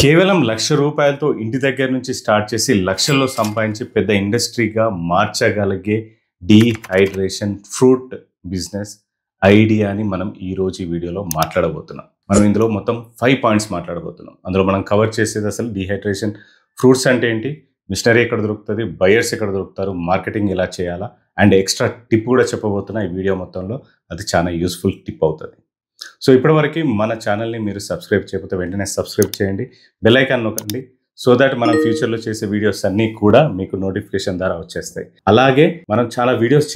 కేవలం ₹1,00,000తో ఇంటి దగ్గర నుంచి స్టార్ట్ చేసి లక్షల్లో సంపాదించి పెద్ద ఇండస్ట్రీగా మార్చగలిగే డీహైడ్రేషన్ ఫ్రూట్ బిజినెస్ ఐడియాని మనం ఈరోజు ఈ వీడియోలో మాట్లాడబోతున్నాం. మనం ఇందులో మొత్తం 5 పాయింట్స్ మాట్లాడబోతున్నాం. అందులో మనం కవర్ చేసేది అసలు డీహైడ్రేషన్ ఫ్రూట్స్ అంటే ఏంటి, మిషనరీ ఎక్కడ దొరుకుతుంది, బయర్స్ ఎక్కడ దొరుకుతారు, మార్కెటింగ్ ఎలా చేయాలా, అండ్ ఎక్స్ట్రా టిప్ కూడా చెప్పబోతున్నా ఈ వీడియో మొత్తంలో. అది చాలా యూస్ఫుల్ టిప్ అవుతుంది. సో ఇప్పటివరకు మన ఛానల్ని మీరు సబ్స్క్రైబ్ చేయకపోతే వెంటనే సబ్స్క్రైబ్ చేయండి, బెల్ ఐకాన్ నొక్కండి. సో దట్ మనం ఫ్యూచర్లో చేసే వీడియోస్ అన్నీ కూడా మీకు నోటిఫికేషన్ ద్వారా వచ్చేస్తాయి. అలాగే మనం చాలా వీడియోస్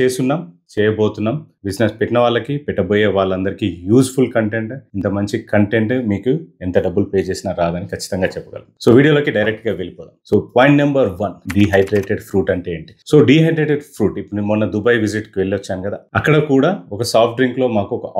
చేయబోతున్నాం. బిజినెస్ పెట్టిన వాళ్ళకి, పెట్టబోయే వాళ్ళందరికీ యూస్ఫుల్ కంటెంట్. ఇంత మంచి కంటెంట్ మీకు ఎంత డబ్బులు పే చేసినా రాదని ఖచ్చితంగా చెప్పగలం. సో వీడియోలోకి డైరెక్ట్గా వెళ్ళిపోదాం. So point number 1, dehydrated fruit అంటే ఏంటి? సో డీహైడ్రేటెడ్ ఫ్రూట్, ఇప్పుడు నేను మొన్న దుబాయ్ విజిట్కి వెళ్ళొచ్చాను కదా, అక్కడ కూడా ఒక సాఫ్ట్ డ్రింక్లో మాకు ఒక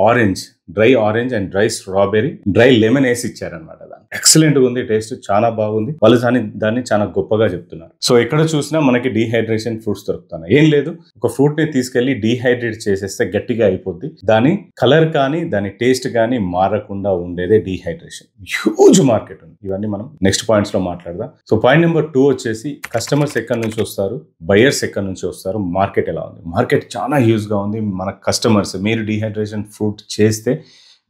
dry orange and dry strawberry, dry lemon వేసి ఇచ్చారనమాట. దాన్ని ఎక్సలెంట్గా ఉంది, టేస్ట్ చాలా బాగుంది. వాళ్ళు దాన్ని చాలా గొప్పగా చెప్తున్నారు. సో ఎక్కడ చూసినా మనకి డీహైడ్రేషన్ ఫ్రూట్స్ దొరుకుతున్నాయి. ఏం లేదు, ఒక ఫ్రూట్ ని తీసుకెళ్లి డీహైడ్రేట్ చేసేస్తే గట్టిగా అయిపోద్ది. దాని కలర్ కానీ దాని టేస్ట్ కానీ మారకుండా ఉండేదే డీహైడ్రేషన్. హ్యూజ్ మార్కెట్ ఉంది. ఇవన్నీ మనం నెక్స్ట్ పాయింట్స్ లో మాట్లాడదాం. సో పాయింట్ నెంబర్ 2 వచ్చేసి కస్టమర్స్ ఎక్కడి నుంచి వస్తారు, బయర్స్ ఎక్కడి నుంచి వస్తారు, మార్కెట్ ఎలా ఉంది. మార్కెట్ చాలా హ్యూజ్ గా ఉంది. మన కస్టమర్స్, మీరు డీహైడ్రేషన్ ఫ్రూట్ చేస్తే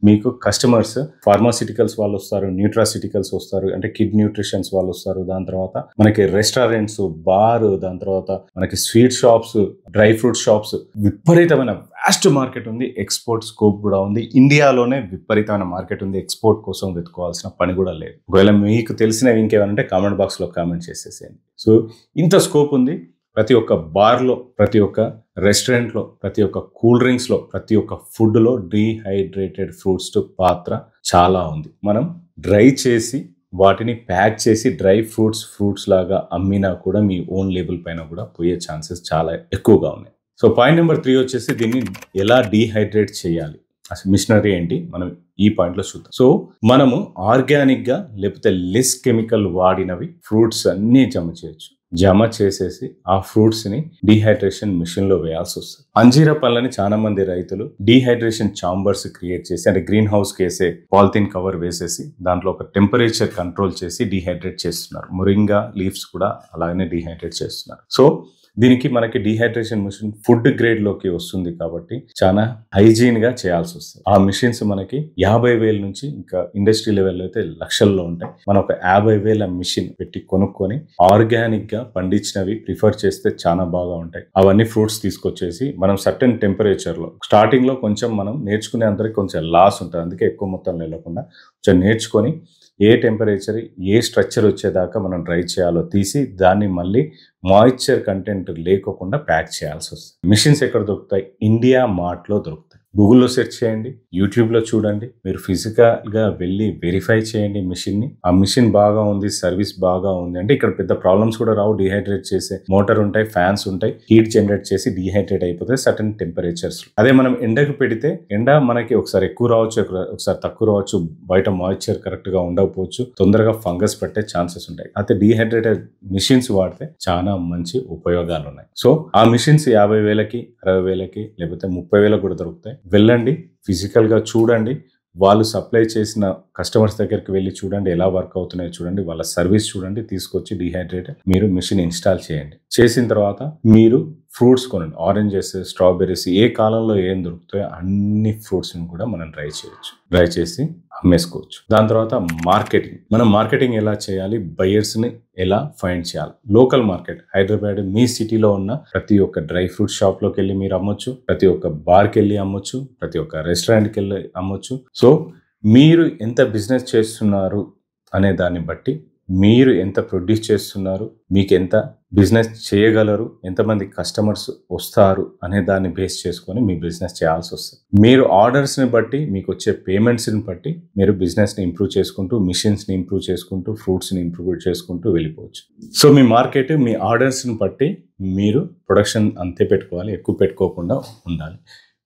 మీకు కస్టమర్స్ ఫార్మాసిటికల్స్ వాళ్ళు వస్తారు, న్యూట్రాసిటికల్స్ వస్తారు, అంటే కిడ్ న్యూట్రిషన్స్ వాళ్ళు వస్తారు. దాని తర్వాత మనకి రెస్టారెంట్స్, బార్, దాని తర్వాత మనకి sweet shops, dry fruit shops, విపరీతమైన వాస్ట్ మార్కెట్ ఉంది. ఎక్స్పోర్ట్ స్కోప్ కూడా ఉంది. ఇండియాలోనే విపరీతమైన మార్కెట్ ఉంది. ఎక్స్పోర్ట్ కోసం వెతుకోవాల్సిన పని కూడా లేదు. ఒకవేళ మీకు తెలిసినవి ఇంకేమంటే కామెంట్ బాక్స్ లో కామెంట్ చేసేసేయండి. సో ఇంత స్కోప్ ఉంది. ప్రతి ఒక్క బార్లో, ప్రతి ఒక్క రెస్టారెంట్లో, ప్రతి ఒక్క కూల్ డ్రింక్స్లో, ప్రతి ఒక్క ఫుడ్లో డీహైడ్రేటెడ్ ఫ్రూట్స్ పాత్ర చాలా ఉంది. మనం డ్రై చేసి వాటిని ప్యాక్ చేసి డ్రై ఫ్రూట్స్ లాగా అమ్మినా కూడా మీ ఓన్ లేబుల్ పైన కూడా పోయే ఛాన్సెస్ చాలా ఎక్కువగా ఉన్నాయి. సో పాయింట్ నెంబర్ 3 వచ్చేసి దీన్ని ఎలా డీహైడ్రేట్ చేయాలి, అసలు మిషనరీ ఏంటి, మనం ఈ పాయింట్లో చూద్దాం. సో మనము ఆర్గానిక్గా లేకపోతే లెస్ కెమికల్ వాడినవి ఫ్రూట్స్ అన్నీ జమ చేసేసి ఆ ఫ్రూట్స్ ని డీహైడ్రేషన్ మిషన్ లో వేయాల్సి వస్తుంది. అంజీరా పళ్ళని చాలా మంది రైతులు డీహైడ్రేషన్ చాంబర్స్ క్రియేట్ చేసి, అంటే గ్రీన్ హౌస్ కేసే పాలిథిన్ కవర్ వేసేసి దాంట్లో ఒక టెంపరేచర్ కంట్రోల్ చేసి డీహైడ్రేట్ చేస్తున్నారు. మురింగా లీవ్స్ కూడా అలాగనే డీహైడ్రేట్ చేస్తున్నారు. సో దీనికి మనకి డీహైడ్రేషన్ మిషన్ ఫుడ్ గ్రేడ్ లోకి వస్తుంది కాబట్టి చాలా హైజీన్ గా చేయాల్సి వస్తుంది. ఆ మిషన్స్ మనకి 50,000 నుంచి ఇంకా ఇండస్ట్రీ లెవెల్లో అయితే లక్షల్లో ఉంటాయి. మనం ఒక 50,000 మిషన్ పెట్టి కొనుక్కొని ఆర్గానిక్ గా పండించినవి ప్రిఫర్ చేస్తే చాలా బాగా ఉంటాయి. అవన్నీ ఫ్రూట్స్ తీసుకొచ్చేసి మనం సర్టెన్ టెంపరేచర్ లో, స్టార్టింగ్ లో కొంచెం మనం నేర్చుకునే అందరికి కొంచెం లాస్ ఉంటుంది. అందుకే ఎక్కువ మొత్తం వెళ్ళకుండా కొంచెం నేర్చుకొని ఏ టెంపరేచర్, ఏ స్ట్రక్చర్ వచ్చేదాకా మనం డ్రై చేయాలో తీసి దాన్ని మళ్ళీ మాయిశ్చర్ కంటెంట్ లేకోకుండా ప్యాక్ చేయాల్సి వస్తుంది. మిషన్స్ ఎక్కడ దొరుకుతాయి? ఇండియా మార్ట్లో దొరుకుతాయి. గూగుల్లో సెర్చ్ చేయండి, యూట్యూబ్లో చూడండి. మీరు ఫిజికల్గా వెళ్ళి వెరిఫై చేయండి మిషన్ని. ఆ మిషన్ బాగా ఉంది, సర్వీస్ బాగా ఉంది అంటే ఇక్కడ పెద్ద ప్రాబ్లమ్స్ కూడా రావు. డీహైడ్రేట్ చేసే మోటార్ ఉంటాయి, ఫ్యాన్స్ ఉంటాయి, హీట్ జనరేట్ చేసి డీహైడ్రేట్ అయిపోతే సర్టన్ టెంపరేచర్స్. అదే మనం ఎండకు పెడితే ఎండ మనకి ఒకసారి ఎక్కువ రావచ్చు, ఒకసారి తక్కువ రావచ్చు, బయట మాయిశ్చర్ కరెక్ట్ గా ఉండకపోవచ్చు, తొందరగా ఫంగస్ పట్టే ఛాన్సెస్ ఉంటాయి. అయితే డీహైడ్రేటెడ్ మిషన్స్ వాడితే చాలా మంచి ఉపయోగాలు ఉన్నాయి. సో ఆ మిషన్స్ 50,000కి, 60,000కి లేకపోతే 30,000 కూడా దొరుకుతాయి. వెళ్ళండి, ఫిజికల్ గా చూడండి, వాళ్ళు సప్లై చేసిన కస్టమర్స్ దగ్గరికి వెళ్ళి చూడండి, ఎలా వర్క్ అవుతున్నాయో చూడండి, వాళ్ళ సర్వీస్ చూడండి, తీసుకొచ్చి డీహైడ్రేట్ మీరు మిషన్ ఇన్స్టాల్ చేయండి. చేసిన తర్వాత మీరు ఫ్రూట్స్ కొనండి. ఆరెంజెస్, స్ట్రాబెర్రీస్, ఏ కాలంలో ఏం దొరుకుతాయో అన్ని ఫ్రూట్స్ కూడా మనం డ్రై చేయొచ్చు. డ్రై చేసి అమ్మేసుకోవచ్చు. దాని తర్వాత మార్కెటింగ్. మనం మార్కెటింగ్ ఎలా చేయాలి, బయర్స్ ని ఎలా ఫైండ్ చేయాలి. లోకల్ మార్కెట్ హైదరాబాద్, మీ సిటీలో ఉన్న ప్రతి ఒక్క డ్రై ఫ్రూట్ షాప్ లోకి వెళ్ళి మీరు అమ్మొచ్చు, ప్రతి ఒక్క బార్కి వెళ్ళి అమ్మొచ్చు, ప్రతి ఒక్క రెస్టారెంట్కి వెళ్ళి అమ్మొచ్చు. సో మీరు ఎంత బిజినెస్ చేస్తున్నారు అనే దాన్ని బట్టి, మీరు ఎంత ప్రొడ్యూస్ చేస్తున్నారు, మీకు ఎంత బిజినెస్ చేయగలరు, ఎంతమంది కస్టమర్స్ వస్తారు అనే దాన్ని బేస్ చేసుకొని మీ బిజినెస్ చేయాల్సి వస్తుంది. మీరు ఆర్డర్స్ని బట్టి, మీకు వచ్చే పేమెంట్స్ని బట్టి మీరు బిజినెస్ని ఇంప్రూవ్ చేసుకుంటూ, మిషన్స్ని ఇంప్రూవ్ చేసుకుంటూ, ఫ్రూట్స్ని ఇంప్రూవ్ చేసుకుంటూ వెళ్ళిపోవచ్చు. సో మీ మార్కెట్, మీ ఆర్డర్స్ని బట్టి మీరు ప్రొడక్షన్ అంతే పెట్టుకోవాలి, ఎక్కువ పెట్టుకోకుండా ఉండాలి.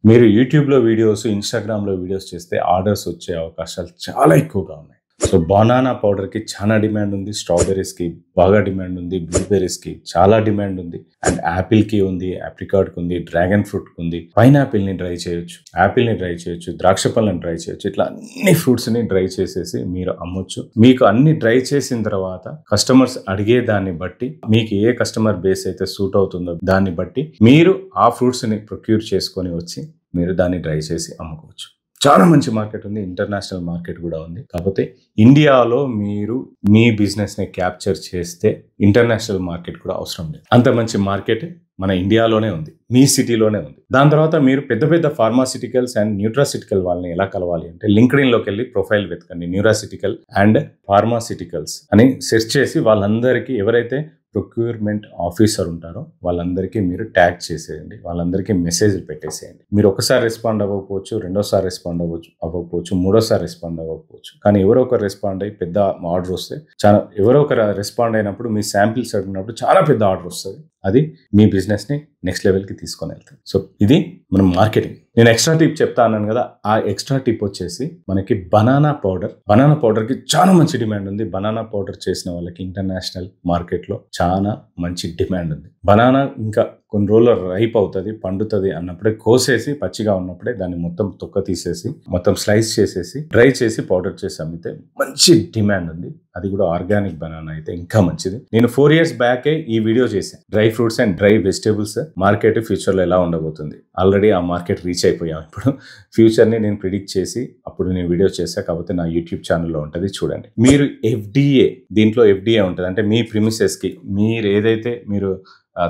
మీరు యూట్యూబ్లో వీడియోస్, ఇన్స్టాగ్రామ్లో వీడియోస్ చేస్తే ఆర్డర్స్ వచ్చే అవకాశాలు చాలా ఎక్కువగా ఉన్నాయి. సో బనానా పౌడర్ కి చాలా డిమాండ్ ఉంది, స్ట్రాబెర్రీస్ కి బాగా డిమాండ్ ఉంది, బ్లూబెర్రీస్ కి చాలా డిమాండ్ ఉంది, అండ్ యాపిల్ కి ఉంది, ఆప్రికాట్ కి ఉంది, డ్రాగన్ ఫ్రూట్ కి ఉంది. పైనాపిల్ ని డ్రై చేయొచ్చు, యాపిల్ ని డ్రై చేయొచ్చు, ద్రాక్ష పళ్ళని డ్రై చేయొచ్చు. ఇట్లా అన్ని ఫ్రూట్స్ ని డ్రై చేసేసి మీరు అమ్మొచ్చు. మీకు అన్ని డ్రై చేసిన తర్వాత కస్టమర్స్ అడిగే దాన్ని బట్టి, మీకు ఏ కస్టమర్ బేస్ అయితే సూట్ అవుతుందో దాన్ని బట్టి మీరు ఆ ఫ్రూట్స్ ని ప్రొక్యూర్ చేసుకొని వచ్చి మీరు దాన్ని డ్రై చేసి అమ్ముకోవచ్చు. చాలా మంచి మార్కెట్ ఉంది, ఇంటర్నేషనల్ మార్కెట్ కూడా ఉంది. కాకపోతే ఇండియాలో మీరు మీ బిజినెస్ ని క్యాప్చర్ చేస్తే ఇంటర్నేషనల్ మార్కెట్ కూడా అవసరం లేదు. అంత మంచి మార్కెట్ మన ఇండియాలోనే ఉంది, మీ సిటీలోనే ఉంది. దాని తర్వాత మీరు పెద్ద పెద్ద ఫార్మాసిటికల్స్ అండ్ న్యూట్రాసిటికల్ వాళ్ళని ఎలా కలవాలి అంటే లింక్డ్ఇన్ లోకి వెళ్ళి ప్రొఫైల్ వెతకండి, న్యూరాసిటికల్ అండ్ ఫార్మాసిటికల్స్ అని సెర్చ్ చేసి వాళ్ళందరికీ ఎవరైతే ప్రొక్యూర్మెంట్ ఆఫీసర్ ఉంటారో వాళ్ళందరికీ మీరు ట్యాగ్ చేసేయండి, వాళ్ళందరికీ మెసేజ్లు పెట్టేసేయండి. మీరు ఒకసారి రెస్పాండ్ అవ్వకపోవచ్చు, రెండోసారి రెస్పాండ్ అవ్వకపోవచ్చు, మూడోసారి రెస్పాండ్ అవ్వకపోవచ్చు, కానీ ఎవరో ఒకరు రెస్పాండ్ అయ్యి పెద్ద ఆర్డర్ వస్తే చాలా, ఎవరో ఒకరు రెస్పాండ్ అయినప్పుడు మీ శాంపిల్స్ అడిగినప్పుడు చాలా పెద్ద ఆర్డర్ వస్తుంది. అది మీ బిజినెస్ ని నెక్స్ట్ లెవెల్కి తీసుకొని వెళ్తాం. సో ఇది మనం మార్కెటింగ్. నేను ఎక్స్ట్రా టిప్ చెప్తా అన్నాను కదా, ఆ ఎక్స్ట్రా టిప్ వచ్చేసి మనకి బనానా పౌడర్. బనానా పౌడర్ కి చాలా మంచి డిమాండ్ ఉంది. బనానా పౌడర్ చేసిన వాళ్ళకి ఇంటర్నేషనల్ మార్కెట్ లో చాలా మంచి డిమాండ్ ఉంది. బనానా ఇంకా కొన్ని రోజులు రైప్ అవుతుంది, పండుతుంది అన్నప్పుడే కోసేసి పచ్చిగా ఉన్నప్పుడే దాన్ని మొత్తం తొక్క తీసేసి మొత్తం స్లైస్ చేసేసి డ్రై చేసి పౌడర్ చేసి అమ్మితే మంచి డిమాండ్ ఉంది. అది కూడా ఆర్గానిక్ బనానా అయితే ఇంకా మంచిది. నేను 4 years బ్యాకే ఈ వీడియో చేశాను, dry fruits and dry vegetables market future లో ఎలా ఉండబోతుంది. ఆల్రెడీ ఆ మార్కెట్ రీచ్ అయిపోయాం. ఇప్పుడు ఫ్యూచర్ ని నేను ప్రిడిక్ట్ చేసి అప్పుడు నేను వీడియో చేశా, కాకపోతే నా యూట్యూబ్ ఛానల్లో ఉంటుంది, చూడండి. మీరు FDA, దీంట్లో FDA ఉంటుంది, అంటే మీ ప్రిమిసెస్ కి మీరు ఏదైతే మీరు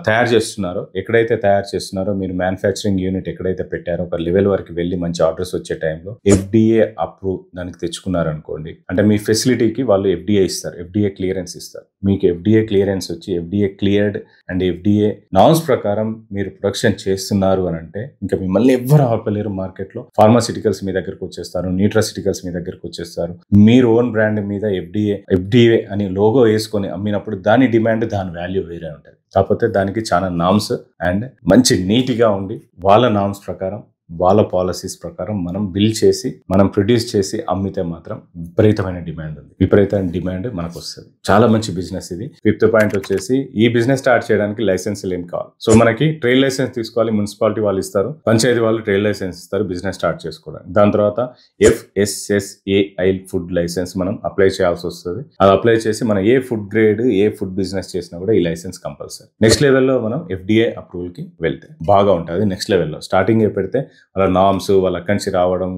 తయారు చేస్తున్నారో, ఎక్కడైతే తయారు చేస్తున్నారో, మీరు మ్యానుఫ్యాక్చరింగ్ యూనిట్ ఎక్కడైతే పెట్టారో, ఒక లెవెల్ వరకు వెళ్ళి మంచి ఆర్డర్స్ వచ్చే టైంలో FDA అప్రూవ్ దానికి తెచ్చుకున్నారనుకోండి, అంటే మీ ఫెసిలిటీకి వాళ్ళు FDA ఇస్తారు, FDA క్లియరెన్స్ ఇస్తారు. మీకు FDA క్లియరెన్స్ వచ్చి FDA cleared and FDA norms ప్రకారం మీరు ప్రొడక్షన్ చేస్తున్నారు అని అంటే ఇంకా మిమ్మల్ని ఎవ్వరు ఆపలేరు. మార్కెట్లో ఫార్మాసిటికల్స్ మీ దగ్గరకు వచ్చేస్తారు, న్యూట్రాసిటికల్స్ మీ దగ్గరకు వచ్చేస్తారు. మీరు ఓన్ బ్రాండ్ మీద FDA అని లోగో వేసుకొని అమ్మినప్పుడు దాని డిమాండ్, దాని వాల్యూ వేరే ఉంటుంది. కాకపోతే దానికి చాలా నామ్స్ అండ్ మంచి నీట్గా ఉండి వాళ్ళ నామ్స్ ప్రకారం, వాళ్ళ పాలసీస్ ప్రకారం మనం బిల్ చేసి, మనం ప్రొడ్యూస్ చేసి అమ్మితే మాత్రం విపరీతమైన డిమాండ్ ఉంది. విపరీతమైన డిమాండ్ మనకు వస్తుంది. చాలా మంచి బిజినెస్ ఇది. 5th పాయింట్ వచ్చేసి ఈ బిజినెస్ స్టార్ట్ చేయడానికి లైసెన్సులు ఏం కావాలి. సో మనకి ట్రేడ్ లైసెన్స్ తీసుకోవాలి, మున్సిపాలిటీ వాళ్ళు ఇస్తారు, పంచాయతీ వాళ్ళు ట్రేడ్ లైసెన్స్ ఇస్తారు బిజినెస్ స్టార్ట్ చేసుకోవడానికి. దాని తర్వాత FSSAI ఫుడ్ లైసెన్స్ మనం అప్లై చేయాల్సి వస్తుంది. అది అప్లై చేసి మనం ఏ ఫుడ్ గ్రేడ్, ఏ ఫుడ్ బిజినెస్ చేసినా కూడా ఈ లైసెన్స్ కంపల్సరీ. నెక్స్ట్ లెవెల్లో మనం FDA అప్రూవల్ కి వెళ్తే బాగా ఉంటుంది. నెక్స్ట్ లెవెల్లో స్టార్టింగ్ పెడితే వాళ్ళ నామ్స్, వాళ్ళ అక్కడి నుంచి రావడం,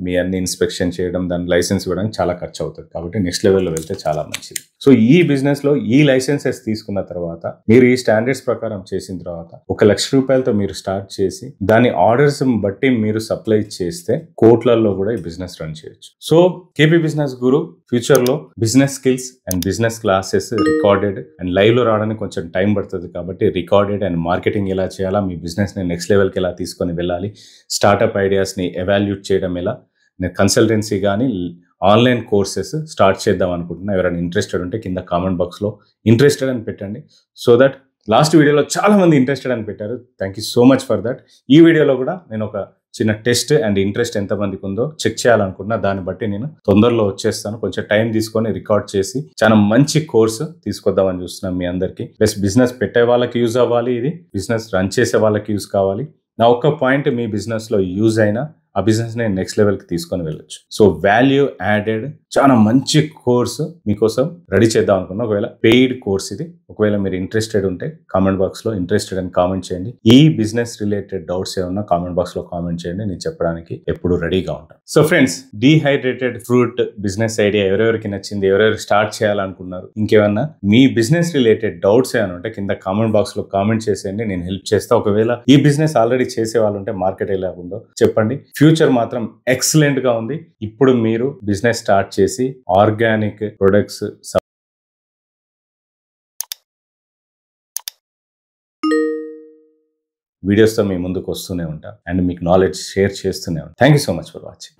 మీ అన్ని ఇన్స్పెక్షన్ చేయడం, దాని లైసెన్స్ ఇవ్వడానికి చాలా ఖర్చు అవుతుంది. కాబట్టి నెక్స్ట్ లెవెల్లో వెళ్తే చాలా మంచిది. సో ఈ బిజినెస్ లో ఈ లైసెన్సెస్ తీసుకున్న తర్వాత, మీరు ఈ స్టాండర్డ్స్ ప్రకారం చేసిన తర్వాత, 1 లక్ష రూపాయలతో మీరు స్టార్ట్ చేసి దాని ఆర్డర్స్ బట్టి మీరు సప్లై చేస్తే కోట్లలో కూడా ఈ బిజినెస్ రన్ చేయొచ్చు. సో KP బిజినెస్ గురు ఫ్యూచర్ లో business skills and business classes recorded and live లో రావడానికి కొంచెం టైం పడుతుంది. కాబట్టి రికార్డెడ్ అండ్ మార్కెటింగ్ ఎలా చేయాలా, మీ బిజినెస్ ని నెక్స్ట్ లెవెల్కి ఎలా తీసుకొని వెళ్ళాలి, స్టార్ట్అప్ ఐడియాస్ని ఎవాల్యూట్ చేయడం ఎలా, నేను కన్సల్టెన్సీ కానీ ఆన్లైన్ కోర్సెస్ స్టార్ట్ చేద్దాం అనుకుంటున్నా. ఎవరైనా ఇంట్రెస్టెడ్ ఉంటే కింద కామెంట్ బాక్స్లో ఇంట్రెస్టెడ్ అని పెట్టండి. సో దట్ లాస్ట్ వీడియోలో చాలా మంది ఇంట్రెస్టెడ్ అని పెట్టారు. Thank you so much for that. ఈ వీడియోలో కూడా నేను ఒక చిన్న టెస్ట్ అండ్ ఇంట్రెస్ట్ ఎంతమందికి ఉందో చెక్ చేయాలనుకుంటున్నా. దాన్ని బట్టి నేను తొందరలో వచ్చేస్తాను. కొంచెం టైం తీసుకొని రికార్డ్ చేసి చాలా మంచి కోర్సు తీసుకొద్దామని చూస్తున్నాను మీ అందరికీ. ప్లస్ బిజినెస్ పెట్టే వాళ్ళకి యూజ్ అవ్వాలి, ఇది బిజినెస్ రన్ చేసే వాళ్ళకి యూజ్ కావాలి. నా ఒక్క పాయింట్ మీ బిజినెస్ లో యూజ్ అయినా ఆ బిజినెస్ ని నెక్స్ట్ లెవెల్ కి తీసుకొని వెళ్ళొచ్చు. సో వాల్యూ యాడెడ్ చాలా మంచి కోర్సు మీకోసం రెడీ చేద్దాం అనుకున్నా. ఒకవేళ పెయిడ్ కోర్స్ ఇది. ఒకవేళ మీరు ఇంట్రెస్టెడ్ ఉంటే కామెంట్ బాక్స్ లో ఇంట్రెస్టెడ్ అని కామెంట్ చేయండి. ఈ బిజినెస్ రిలేటెడ్ డౌట్స్ ఏమన్నా కామెంట్ బాక్స్ లో కామెంట్ చేయండి, నేను చెప్పడానికి ఎప్పుడు రెడీగా ఉంటాను. So friends, dehydrated fruit business idea ఎవరెవరికి నచ్చింది, ఎవరెవరు స్టార్ట్ చేయాలనుకున్నారు, ఇంకేమన్నా మీ బిజినెస్ రిలేటెడ్ డౌట్స్ ఏమైనా ఉంటే కింద కామెంట్ బాక్స్ లో కామెంట్ చేసేయండి, నేను హెల్ప్ చేస్తా. ఒకవేళ ఈ బిజినెస్ ఆల్రెడీ చేసే వాళ్ళు ఉంటే మార్కెట్ ఎలా ఉందో చెప్పండి. ఫ్యూచర్ మాత్రం ఎక్సలెంట్ గా ఉంది. ఇప్పుడు మీరు బిజినెస్ స్టార్ట్ చేసి ఆర్గానిక్ ప్రొడక్ట్స్ వీడియోస్తో మీ ముందుకు వస్తూనే ఉంటా అండ్ మీకు నాలెడ్జ్ షేర్ చేస్తూనే ఉంటా. Thank you so much for watching.